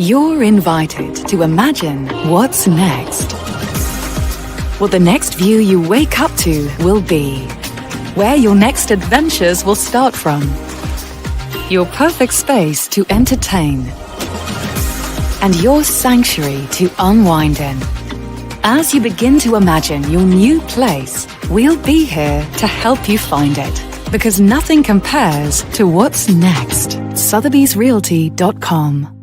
You're invited to imagine what's next. What the next view you wake up to will be. Where your next adventures will start from. Your perfect space to entertain. And your sanctuary to unwind in. As you begin to imagine your new place, we'll be here to help you find it. Because nothing compares to what's next. Sotheby'srealty.com.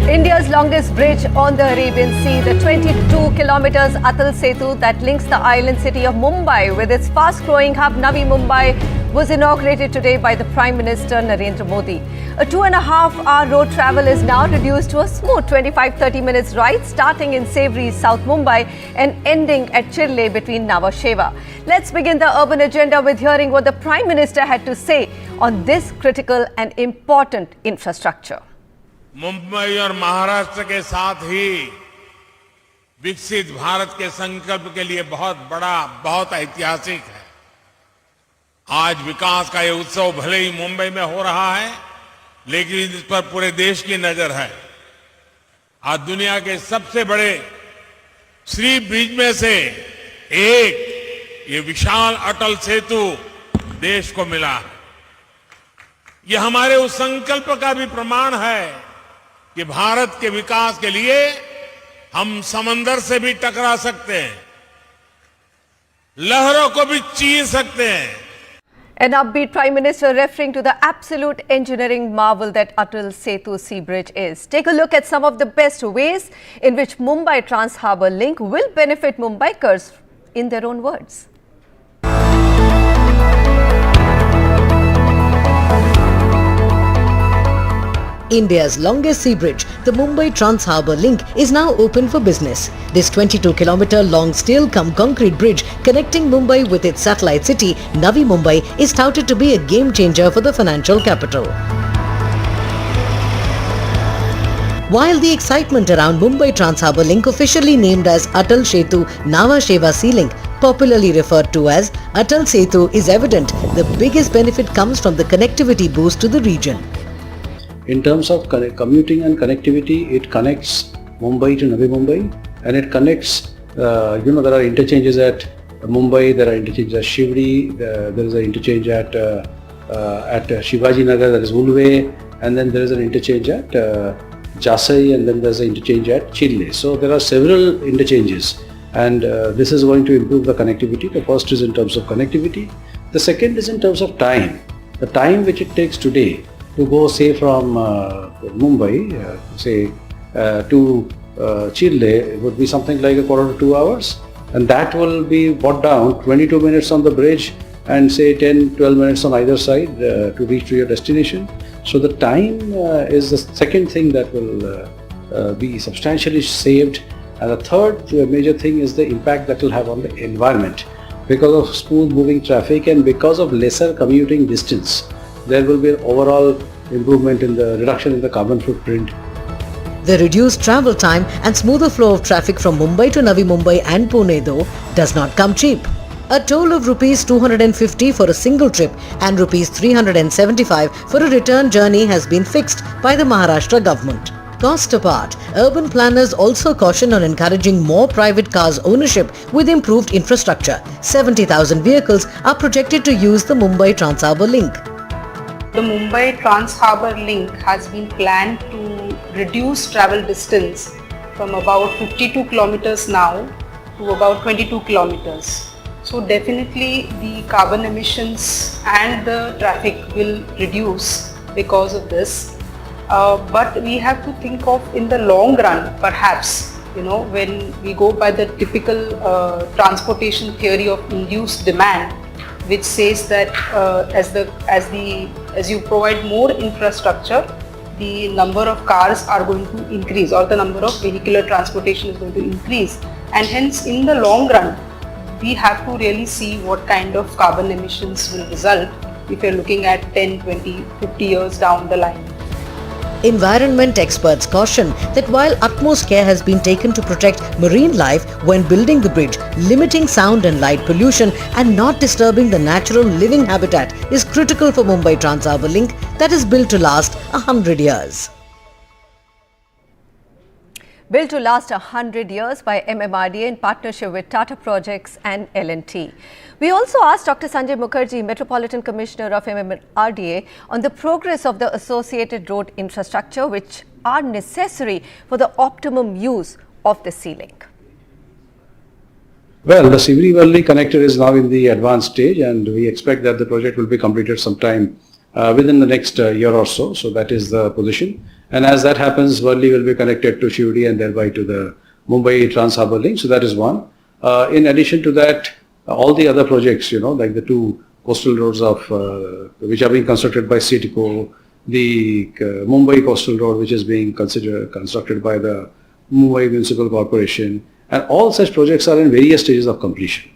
India's longest bridge on the Arabian Sea, the 22 kilometers Atal Setu that links the island city of Mumbai with its fast-growing hub Navi Mumbai, was inaugurated today by the Prime Minister Narendra Modi. A 2.5-hour road travel is now reduced to a smooth 25-30 minutes ride, starting in Sewri, South Mumbai, and ending at Chirle between Nhava Sheva. Let's begin the urban agenda with hearing what the Prime Minister had to say on this critical and important infrastructure. Mumbai और महाराष्ट्र के साथ ही विकसित भारत के संकल्प के लिए बहुत बड़ा, बहुत ऐतिहासिक है। आज विकास का ये उत्सव भले ही मुंबई में हो रहा है, लेकिन इस पर पूरे देश की नजर है। आज दुनिया के सबसे बड़े श्री ब्रिज में से एक ये विशाल अटल सेतु देश को मिला है। ये हमारे उस संकल्प का भी प्रमाण है कि भारत के विकास के लिए हम समंदर से भी टकरा सकते हैं, लहरों को भी चीर सकते हैं। An upbeat Prime Minister referring to the absolute engineering marvel that Atal Setu Sea Bridge is. Take a look at some of the best ways in which Mumbai Trans Harbour Link will benefit Mumbaikars in their own words. India's longest sea bridge, the Mumbai Trans Harbour Link, is now open for business. This 22-kilometer long steel-cum-concrete bridge connecting Mumbai with its satellite city, Navi Mumbai, is touted to be a game-changer for the financial capital. While the excitement around Mumbai Trans Harbour Link, officially named as Atal Setu Nhava Sheva Sea Link, popularly referred to as Atal Setu, is evident, the biggest benefit comes from the connectivity boost to the region. In terms of commuting and connectivity, it connects Mumbai to Navi Mumbai, and it connects, there are interchanges at Mumbai, there are interchanges at Sewri, there is an interchange at Shivaji Nagar, that is Ulve, and then there is an interchange at Jasai, and then there is an interchange at Chirle. So there are several interchanges, and this is going to improve the connectivity. The first is in terms of connectivity. The second is in terms of time. The time which it takes today to go, say, from Mumbai, to Chirle would be something like a quarter to 2 hours, and that will be brought down 22 minutes on the bridge and say 10-12 minutes on either side to reach to your destination. So the time is the second thing that will be substantially saved, and the third major thing is the impact that will have on the environment. Because of smooth moving traffic and because of lesser commuting distance, there will be an overall improvement in the reduction in the carbon footprint. The reduced travel time and smoother flow of traffic from Mumbai to Navi Mumbai and Pune, though, does not come cheap. A toll of Rs 250 for a single trip and Rs 375 for a return journey has been fixed by the Maharashtra government. Cost apart, urban planners also caution on encouraging more private cars ownership with improved infrastructure. 70,000 vehicles are projected to use the Mumbai Trans Harbour Link. The Mumbai Trans Harbour Link has been planned to reduce travel distance from about 52 kilometers now to about 22 kilometers. So definitely the carbon emissions and the traffic will reduce because of this. But we have to think of in the long run, perhaps, when we go by the typical transportation theory of induced demand, which says that as you provide more infrastructure, the number of cars are going to increase, or the number of vehicular transportation is going to increase, and hence in the long run we have to really see what kind of carbon emissions will result if you're looking at 10, 20, 50 years down the line. Environment experts caution that while utmost care has been taken to protect marine life when building the bridge, limiting sound and light pollution and not disturbing the natural living habitat is critical for Mumbai Trans Harbour Link that is built to last 100 years. Built to last 100 years by MMRDA in partnership with Tata Projects and L&T. We also asked Dr. Sanjay Mukherjee, Metropolitan Commissioner of MMRDA, on the progress of the associated road infrastructure which are necessary for the optimum use of the sea link. Well, the Sewri connector is now in the advanced stage, and we expect that the project will be completed sometime within the next year or so. So that is the position. And as that happens, Worli will be connected to Sewri and thereby to the Mumbai Trans Harbour Link. So that is one. In addition to that, all the other projects, like the two coastal roads of which are being constructed by CITICO, the Mumbai Coastal Road, which is being constructed by the Mumbai Municipal Corporation, and all such projects are in various stages of completion.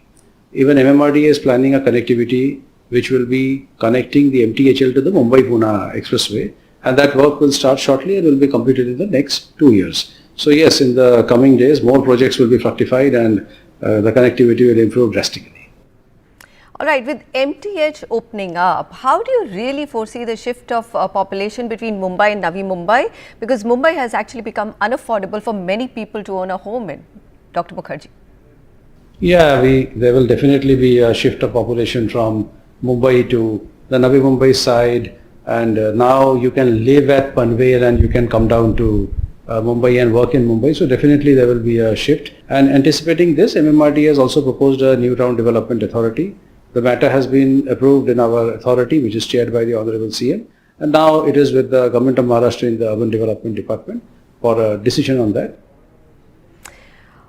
Even MMRDA is planning a connectivity which will be connecting the MTHL to the Mumbai-Pune Expressway, and that work will start shortly and will be completed in the next 2 years. So yes, in the coming days, more projects will be fructified and the connectivity will improve drastically. All right, with MTH opening up, how do you really foresee the shift of population between Mumbai and Navi Mumbai? Because Mumbai has actually become unaffordable for many people to own a home in. Dr. Mukherjee. Yeah, there will definitely be a shift of population from Mumbai to the Navi Mumbai side, and now you can live at Panvel and you can come down to Mumbai and work in Mumbai. So definitely there will be a shift. And anticipating this, MMRDA has also proposed a new town development authority. The matter has been approved in our authority, which is chaired by the Honorable CM. And now it is with the Government of Maharashtra in the Urban Development Department for a decision on that.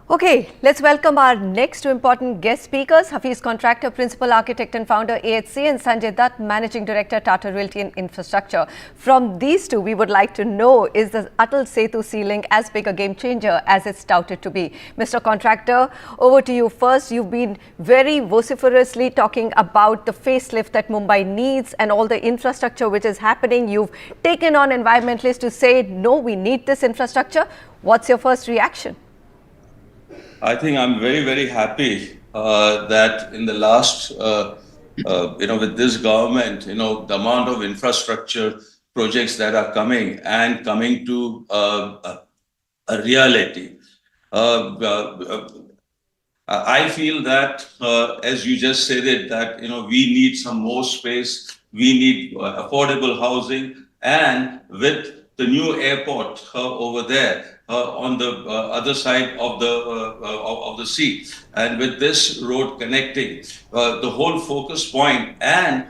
Okay, let's welcome our next two important guest speakers, Hafeez Contractor, Principal Architect and Founder AHC, and Sanjay Dutt, Managing Director, Tata Realty Infrastructure. From these two, we would like to know, is the Atal Setu Sea Link as big a game changer as it's touted to be? Mr. Contractor, over to you first. You've been very vociferously talking about the facelift that Mumbai needs and all the infrastructure which is happening. You've taken on environmentalists to say, no, we need this infrastructure. What's your first reaction? I think I'm very, very happy that in the last, with this government, the amount of infrastructure projects that are coming to a reality. I feel that, as you just said it, that, we need some more space, we need affordable housing, and with the new airport over there, on the other side of the sea, and with this road connecting, the whole focus point, and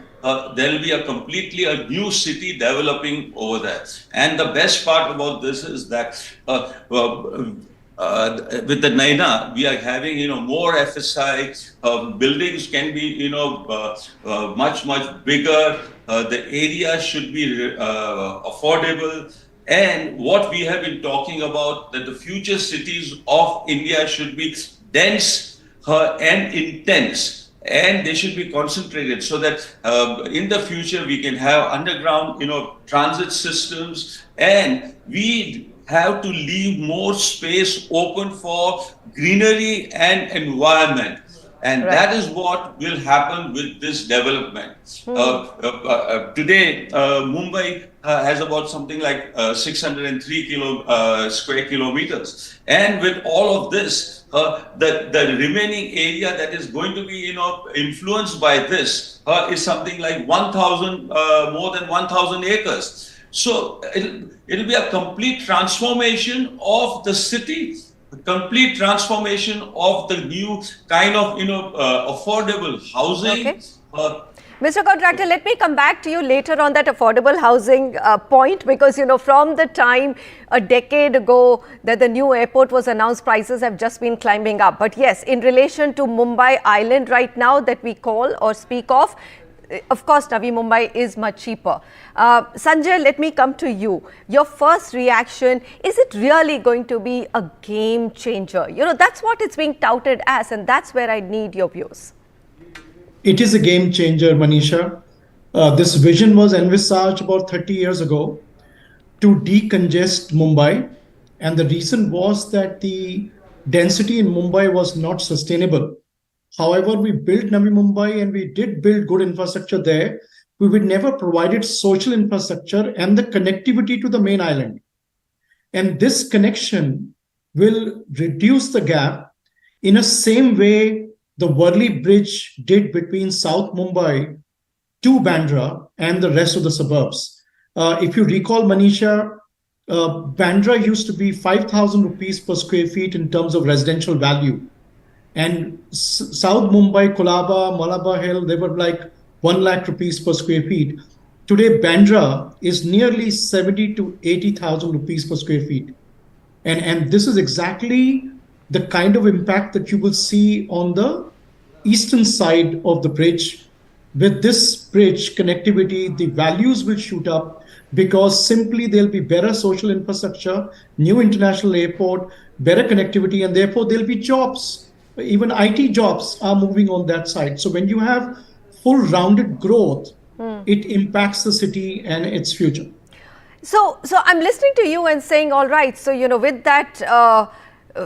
there will be a completely new city developing over there. And the best part about this is that with the Naina, we are having more FSI, buildings can be much bigger, the area should be affordable. And what we have been talking about, that the future cities of India should be dense and intense, and they should be concentrated, so that in the future we can have underground transit systems, and we have to leave more space open for greenery and environment. And that is what will happen with this development. Today, Mumbai has about something like 603 square kilometers. And with all of this, the remaining area that is going to be influenced by this is something like 1,000, more than 1,000 acres. So it'll be a complete transformation of the city, complete transformation of the new kind of affordable housing. Okay. Mr. Contractor, let me come back to you later on that affordable housing point, because from the time a decade ago that the new airport was announced, prices have just been climbing up. But yes, in relation to Mumbai Island right now that we call or speak of course, Navi Mumbai is much cheaper. Sanjay, let me come to you. Your first reaction, is it really going to be a game changer? That's what it's being touted as, and that's where I need your views. It is a game changer, Manisha. This vision was envisaged about 30 years ago. to decongest Mumbai. And the reason was that the density in Mumbai was not sustainable. However, we built Navi Mumbai and we did build good infrastructure there. We would never provided social infrastructure and the connectivity to the main island. And this connection will reduce the gap in a same way the Worli Bridge did between South Mumbai to Bandra and the rest of the suburbs. If you recall, Manisha, Bandra used to be 5,000 rupees per square feet in terms of residential value. And South Mumbai, Kolaba, Malabar Hill, they were like 1 lakh rupees per square feet. Today, Bandra is nearly 70 to 80,000 rupees per square feet. And this is exactly the kind of impact that you will see on the eastern side of the bridge. With this bridge connectivity, the values will shoot up because simply there'll be better social infrastructure, new international airport, better connectivity, and therefore there'll be jobs. Even IT jobs are moving on that side. So when you have full rounded growth, it impacts the city and its future. So I'm listening to you and saying, all right, so, with that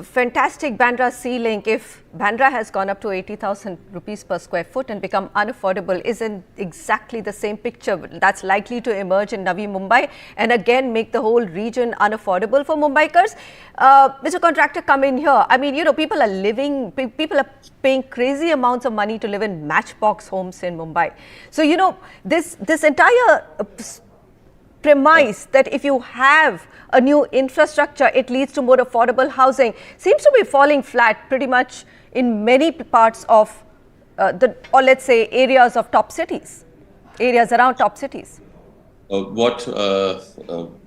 fantastic Bandra Sea Link, if Bandra has gone up to 80,000 rupees per square foot and become unaffordable, isn't exactly the same picture that's likely to emerge in Navi Mumbai and again make the whole region unaffordable for Mumbaikars? Mr. Contractor, come in here. I mean, people are paying crazy amounts of money to live in matchbox homes in Mumbai. So, this entire premise that if you have a new infrastructure, it leads to more affordable housing seems to be falling flat pretty much in many parts of let's say areas of top cities, areas around top cities. What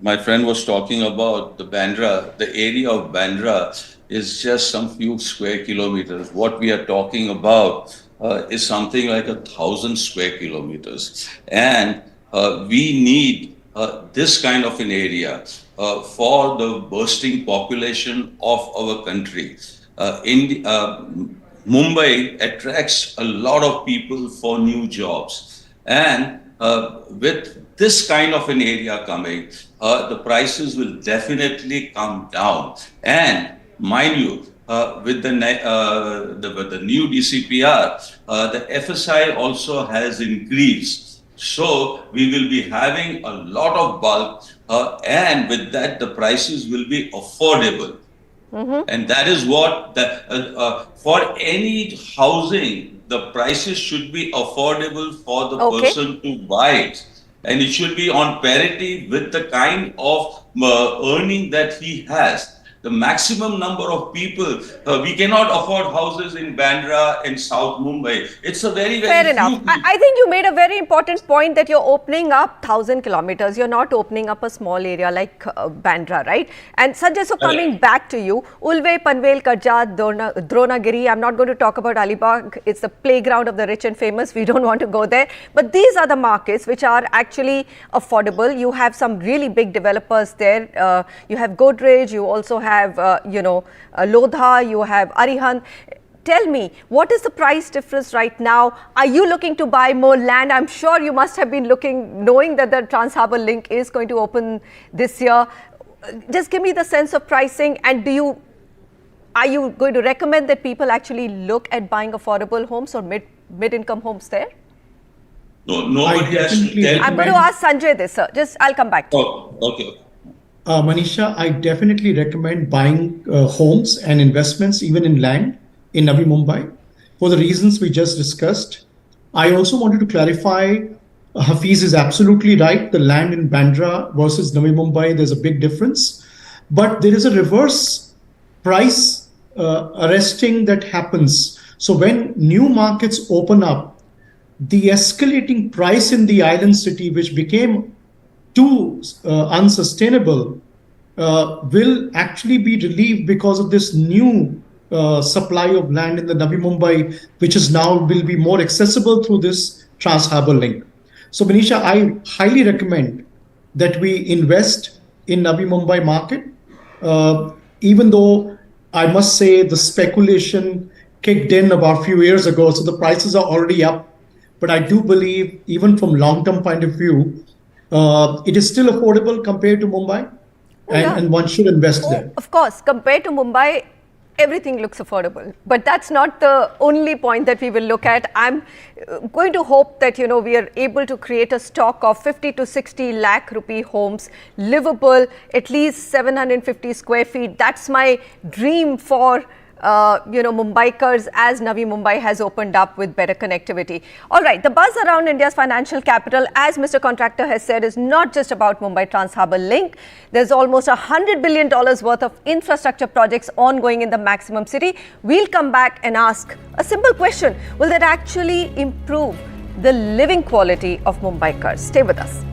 my friend was talking about, the area of Bandra is just some few square kilometers. What we are talking about is something like 1,000 square kilometers. And we need this kind of an area for the bursting population of our country. Mumbai attracts a lot of people for new jobs. And with this kind of an area coming, the prices will definitely come down. And mind you, with the new DCPR, the FSI also has increased. So we will be having a lot of bulk, and with that, the prices will be affordable. And that is what, for any housing, the prices should be affordable for the person to buy it. And it should be on parity with the kind of earning that he has. The maximum number of people, we cannot afford houses in Bandra and South Mumbai. It's a very, very fair enough. I think you made a very important point that you're opening up 1,000 kilometers. You're not opening up a small area like Bandra, right? And Sanjay, so coming back to you, Ulve, Panvel, Karjat, Dronagiri, I'm not going to talk about Alibag. It's the playground of the rich and famous. We don't want to go there. But these are the markets which are actually affordable. You have some really big developers there. You have Godrej, you also have Lodha, you have Arihan. Tell me, what is the price difference right now? Are you looking to buy more land? I'm sure you must have been looking, knowing that the Trans Harbour Link is going to open this year. Just give me the sense of pricing, and are you going to recommend that people actually look at buying affordable homes or mid-income homes there? No, nobody has to tell. I'm going to ask Sanjay this, sir. I'll come back to you. Okay. Manisha, I definitely recommend buying homes and investments, even in land, in Navi Mumbai, for the reasons we just discussed. I also wanted to clarify, Hafeez is absolutely right. The land in Bandra versus Navi Mumbai, there's a big difference. But there is a reverse price arresting that happens. So when new markets open up, the escalating price in the island city, which became too unsustainable, will actually be relieved because of this new supply of land in the Navi Mumbai, which is now will be more accessible through this Trans Harbour Link. So Manisha, I highly recommend that we invest in Navi Mumbai market, even though I must say the speculation kicked in about a few years ago, so the prices are already up. But I do believe, even from long-term point of view, It is still affordable compared to Mumbai, and one should invest there. Of course, compared to Mumbai, everything looks affordable. But that's not the only point that we will look at. I'm going to hope that, we are able to create a stock of 50 to 60 lakh rupee homes, livable, at least 750 square feet. That's my dream for Mumbaikars as Navi Mumbai has opened up with better connectivity. All right, the buzz around India's financial capital, as Mr. Contractor has said, is not just about Mumbai Trans Harbour Link. There's almost $100 billion worth of infrastructure projects ongoing in the maximum city. We'll come back and ask a simple question. Will that actually improve the living quality of Mumbaikars? Stay with us.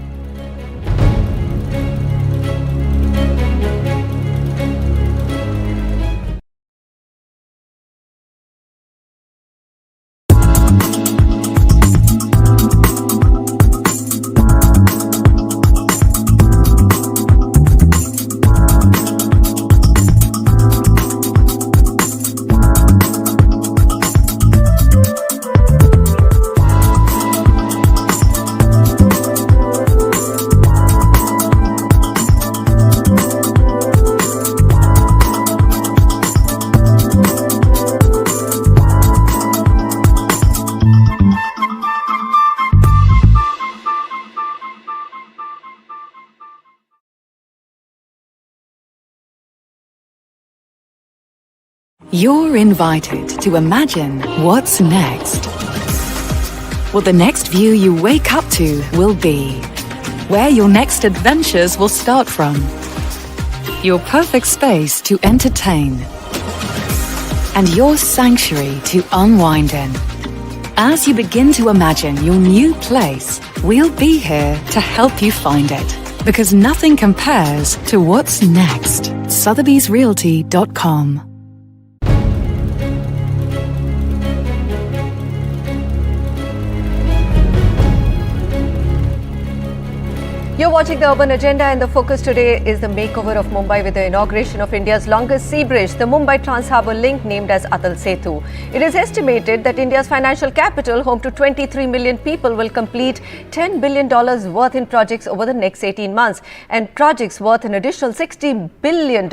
You're invited to imagine what's next. What the next view you wake up to will be. Where your next adventures will start from. Your perfect space to entertain. And your sanctuary to unwind in. As you begin to imagine your new place, we'll be here to help you find it. Because nothing compares to what's next. Sotheby'srealty.com. You're watching the Urban Agenda, and the focus today is the makeover of Mumbai with the inauguration of India's longest sea bridge, the Mumbai Trans Harbour Link, named as Atal Setu. It is estimated that India's financial capital, home to 23 million people, will complete $10 billion worth in projects over the next 18 months and projects worth an additional $60 billion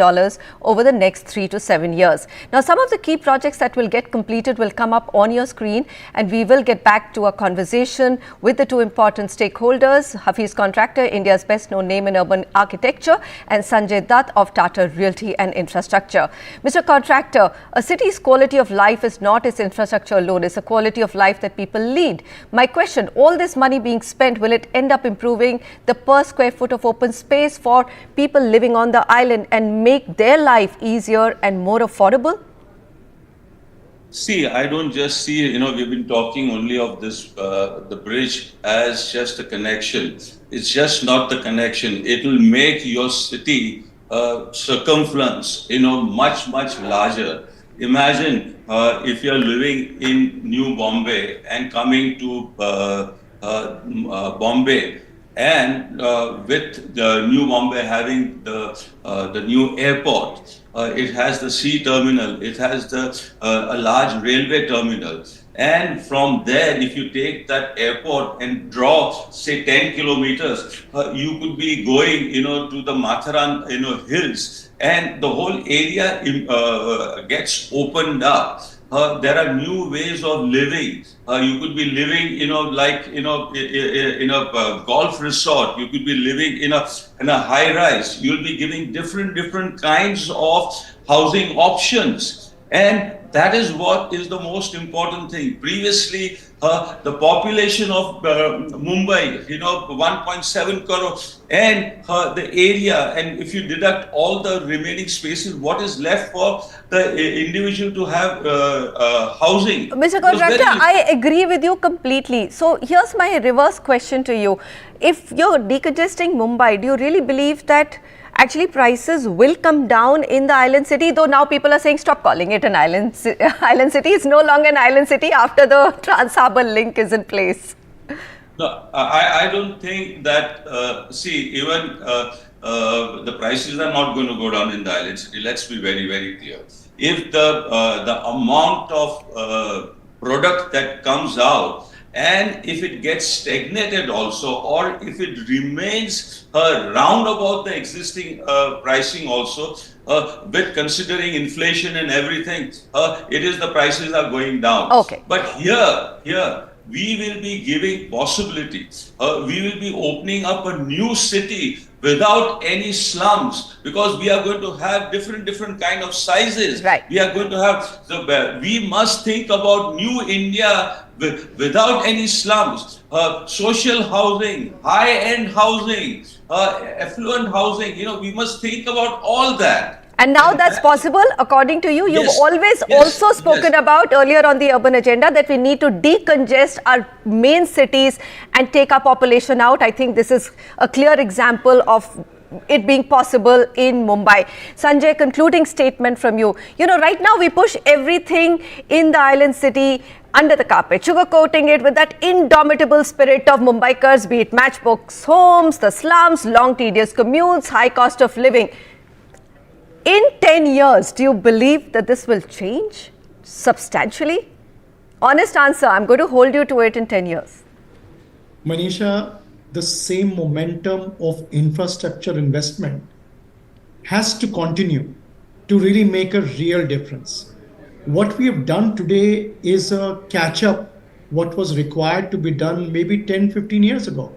over the next 3 to 7 years. Now, some of the key projects that will get completed will come up on your screen, and we will get back to a conversation with the two important stakeholders, Hafeez Contractor, India's best-known name in urban architecture, and Sanjay Dutt of Tata Realty and Infrastructure. Mr. Contractor, a city's quality of life is not its infrastructure alone, it's a quality of life that people lead. My question, all this money being spent, will it end up improving the per square foot of open space for people living on the island and make their life easier and more affordable? See, I don't just see, we've been talking only of this, the bridge as just a connection. It's just not the connection. It will make your city circumference, much, much larger. Imagine if you're living in New Bombay and coming to Bombay, and with the New Bombay having the new airport, it has the sea terminal, it has a large railway terminal. And from there, if you take that airport and draw, say, 10 kilometers, you could be going, to the Matharan, hills, and the whole area gets opened up. There are new ways of living. You could be living, in a golf resort. You could be living in a high rise. You'll be giving different kinds of housing options. And that is what is the most important thing. Previously, the population of Mumbai, 1.7 crore, and the area, and if you deduct all the remaining spaces, what is left for the individual to have housing? Mr. Contractor, I agree with you completely. So here's my reverse question to you. If you're decongesting Mumbai, do you really believe that actually prices will come down in the island city? Though now people are saying stop calling it an island city. It's no longer an island city after the Trans Harbour Link is in place. No, I don't think that, even the prices are not going to go down in the island city. Let's be very, very clear. If the amount of product that comes out And if it gets stagnated also, or if it remains round about the existing pricing also, with considering inflation and everything, it is the prices are going down. Okay. But here, we will be giving possibilities. We will be opening up a new city without any slums, because we are going to have different kind of sizes. Right. We are going to have, we must think about new India without any slums, social housing, high-end housing, affluent housing. We must think about all that. And now that's possible, according to you. You've Yes, always yes, also spoken yes. about earlier on the urban agenda that we need to decongest our main cities and take our population out. I think this is a clear example of it being possible in Mumbai. Sanjay, concluding statement from you. Right now we push everything in the island city under the carpet, sugarcoating it with that indomitable spirit of Mumbaikars, be it matchbox homes, the slums, long tedious commutes, high cost of living. In 10 years, do you believe that this will change substantially? Honest answer, I'm going to hold you to it in 10 years. Manisha, the same momentum of infrastructure investment has to continue to really make a real difference. What we have done today is a catch-up what was required to be done maybe 10, 15 years ago.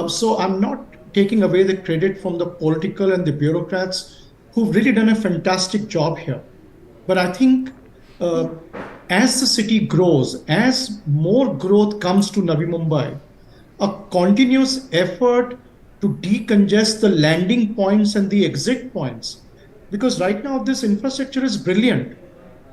So I'm not taking away the credit from the political and the bureaucrats who've really done a fantastic job here. But I think as the city grows, as more growth comes to Navi Mumbai, a continuous effort to decongest the landing points and the exit points. Because right now this infrastructure is brilliant,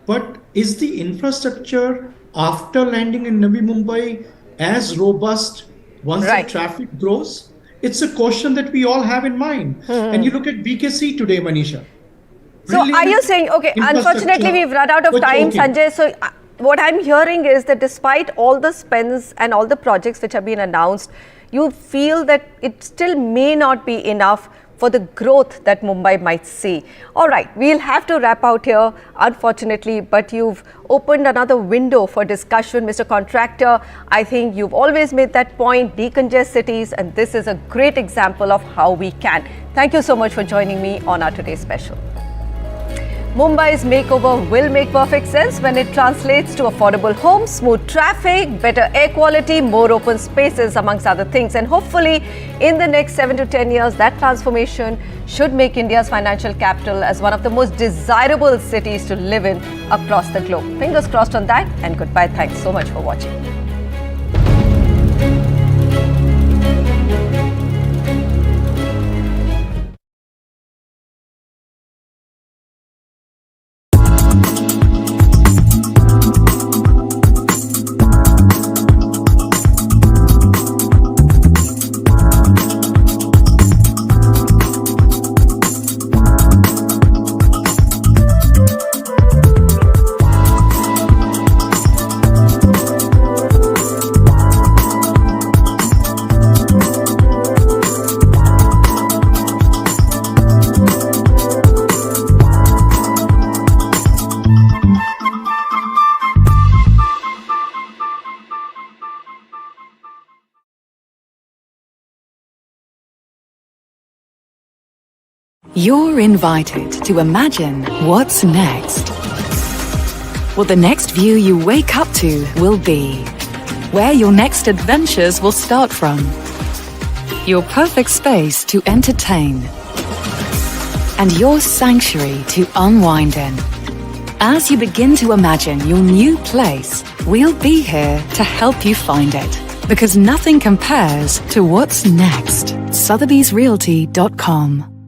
but is the infrastructure after landing in Navi Mumbai as robust once the traffic grows? It's a question that we all have in mind. And you look at BKC today, Manisha. So are you saying, okay, unfortunately we've run out of time, Sanjay. So what I'm hearing is that despite all the spends and all the projects which have been announced, you feel that it still may not be enough for the growth that Mumbai might see. All right, we'll have to wrap out here, unfortunately, but you've opened another window for discussion, Mr. Contractor. I think you've always made that point, decongest cities, and this is a great example of how we can. Thank you so much for joining me on our today's special. Mumbai's makeover will make perfect sense when it translates to affordable homes, smooth traffic, better air quality, more open spaces, amongst other things. And hopefully, in the next 7 to 10 years, that transformation should make India's financial capital as one of the most desirable cities to live in across the globe. Fingers crossed on that, and goodbye. Thanks so much for watching. You're invited to imagine what's next. What the next view you wake up to will be. Where your next adventures will start from. Your perfect space to entertain. And your sanctuary to unwind in. As you begin to imagine your new place, we'll be here to help you find it. Because nothing compares to what's next. Sotheby'srealty.com